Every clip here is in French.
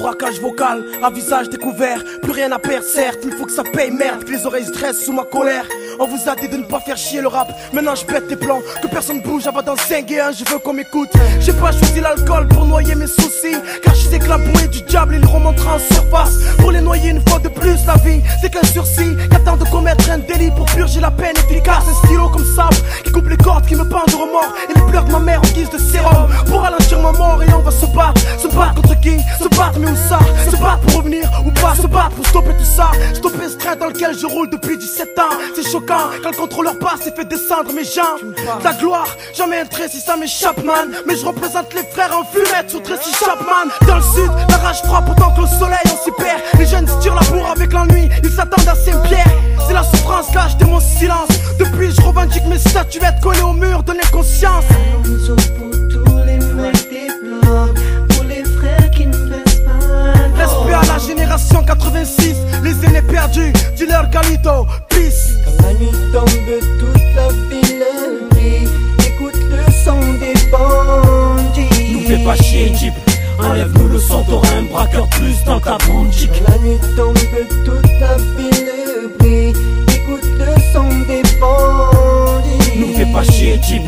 braquage vocal, à visage découvert, plus rien à perdre certes, il faut que ça paye merde, que les oreilles se dressent sous ma colère. On vous a dit de ne pas faire chier le rap, maintenant je pète tes plans, que personne bouge avant d'en 5 et 1, je veux qu'on m'écoute. J'ai pas choisi l'alcool pour noyer mes soucis, car je sais que la bouée du diable il remontera en surface. Pour les noyer une fois de plus, la vie c'est qu'un sursis, qu'attend de commettre un délit pour purger la peine efficace. Un stylo comme sable qui coupe les cordes, qui me pendent de remords, et les pleurs de ma mère en guise de sérum pour ralentir ma mort. Et on va se battre contre qui? Se battre mais où ça? Se battre pour revenir ou pas? Se battre pour stopper tout ça, stopper ce train dans lequel je roule depuis 17 ans. C'est choquant quand le contrôleur passe et fait descendre mes jambes. Ta gloire, jamais un trait si ça m'échappe man, mais je représente les frères en fumette sur Tracy Chapman. Dans le sud, la rage frappe autant que le soleil on s'y perd. Les jeunes se tirent la bourre avec l'ennui, ils s'attendent à Saint-Pierre. C'est la souffrance, là je mon silence. Depuis je revendique mes statuettes collées au mur de l'inconscience. Pour tous les mecs des blocs, pour les frères qui ne baissent pas. Respect à la génération 86, les aînés perdus, dealer Galito, peace. Quand la nuit tombe, toute la ville brille. Écoute le son des bandits. Nous fais pas chier, Jeep. Enlève-nous le son, t'auras un braqueur plus dans ta boutique. Quand la nuit tombe, toute la ville brille. Écoute le son des bandits. Nous fais pas chier, Jeep.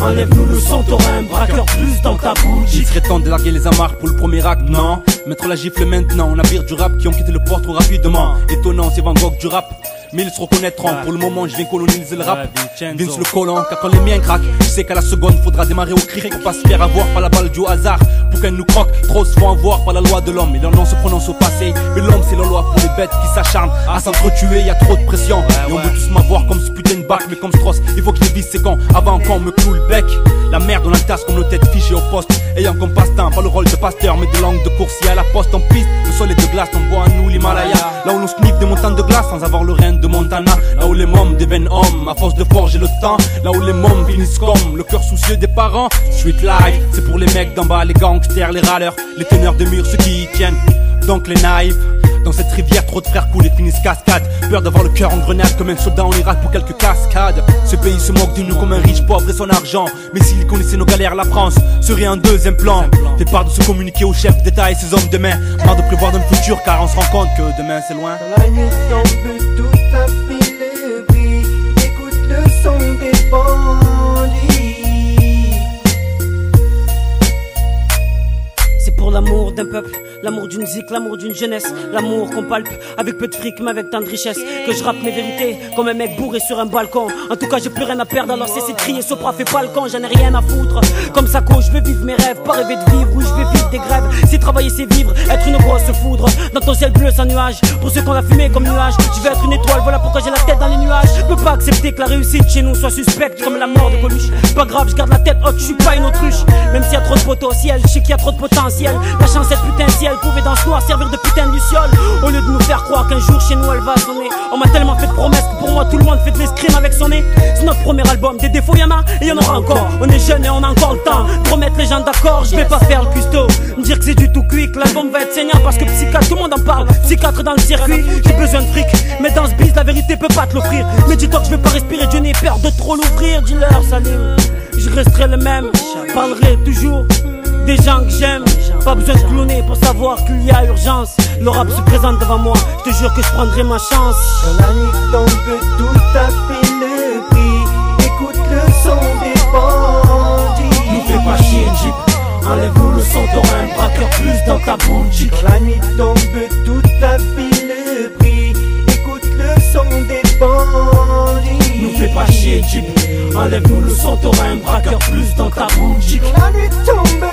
Enlève-nous le son, t'auras un braqueur plus dans ta boutique. Il serait temps de larguer les amarres pour le premier acte, non? Mettre la gifle maintenant, navire du rap qui ont quitté le port trop rapidement. Étonnant, c'est Van Gogh du rap, mais ils se reconnaîtront. Pour le moment, je viens coloniser le rap. Vince le collant, car quand les miens craquent, je sais qu'à la seconde, faudra démarrer au cri pour pas se faire avoir par la balle du hasard. Pour qu'elle nous croque, trop se font avoir par la loi de l'homme. Et leur nom se prononce au passé, mais l'homme c'est la loi pour les bêtes qui s'acharnent à s'entretuer. Y a trop de pression, et on veut tous m'avoir comme ce putain de bac. Mais comme Strauss, il faut que je vise ses cons avant qu'on me cloue le bec. La merde on entasse comme nos têtes fichées au poste, ayant comme passe-temps pas le rôle de pasteur mais de langue de coursier à la poste en piste. Le sol est de glace, on voit à nous l'Himalaya. Là où l'on sniffe des montagnes de glace sans avoir le rein de Montana. Là où les mômes deviennent hommes à force de forger le temps. Là où les mômes finissent comme le cœur soucieux des parents. Street life, c'est pour les mecs d'en bas, les gangsters, les râleurs, les teneurs de murs, ceux qui y tiennent. Donc les naïfs. Dans cette rivière, trop de frères coulent et finissent cascade. Peur d'avoir le cœur en grenade comme un soldat en Irak pour quelques cascades. Ce pays se moque de nous comme un riche pauvre et son argent. Mais s'il connaissait nos galères, la France serait un deuxième plan. Fait part de se communiquer aux chefs d'État et ses hommes de main. Marre de prévoir dans le futur car on se rend compte que demain c'est loin. Quand la nuit tombe, toute la ville brille. Écoute le son des bandits. C'est pour l'amour d'un peuple, l'amour d'une zik, l'amour d'une jeunesse, l'amour qu'on palpe avec peu de fric mais avec tant de richesse, que je rappe mes vérités comme un mec bourré sur un balcon. En tout cas j'ai plus rien à perdre alors cessez de crier Sopra fais pas le con, j'en ai rien à foutre. Comme ça quand je veux vivre mes rêves, pas rêver de vivre, où je vais vivre des grèves. Si travailler c'est vivre, être une grosse foudre dans ton ciel bleu sans nuage. Pour ceux qu'on a fumé comme nuage, je vais être une étoile, voilà pourquoi j'ai la tête dans les nuages. Je peux pas accepter que la réussite chez nous soit suspecte comme la mort de Coluche. Pas grave, je garde la tête haute, je suis pas une autruche. Même s'il y a trop de potentiel, je sais qu'il y a trop de potentiel. La chance cette putain de ciel pouvait dans ce noir servir de putain de luciole. Au lieu de nous faire croire qu'un jour chez nous elle va sonner. On m'a tellement fait de promesses que pour moi tout le monde fait de l'escrime avec son nez. C'est notre premier album, des défauts y'en a et y'en aura encore. On est jeunes et on a encore le temps de remettre les gens d'accord. Je vais pas faire le custo, me dire que c'est du tout cuit, que l'album va être saignant parce que psychiatre, tout le monde en parle. Psychiatre dans le circuit, j'ai besoin de fric, mais dans ce biz la vérité peut pas te l'offrir. Mais dis-toi que je vais pas respirer, Dieu n'ai peur de trop l'ouvrir. Dis-leur Salim, je resterai le même, parlerai toujours des gens que j'aime. Pas besoin de cloner pour savoir qu'il y a urgence. Le rap se présente devant moi, je te jure que je prendrai ma chance. Quand la nuit tombe, toute la ville brille. Écoute le son des bandits. Nous fais pas chier, Jeep. Enlève-nous le son, t'auras un braqueur plus dans ta boutique. Quand la nuit tombe, toute la ville brille. Écoute le son des bandits. Nous fais pas chier, Jeep. Enlève-nous le son, t'auras un braqueur plus dans ta boutique. Quand la nuit tombe,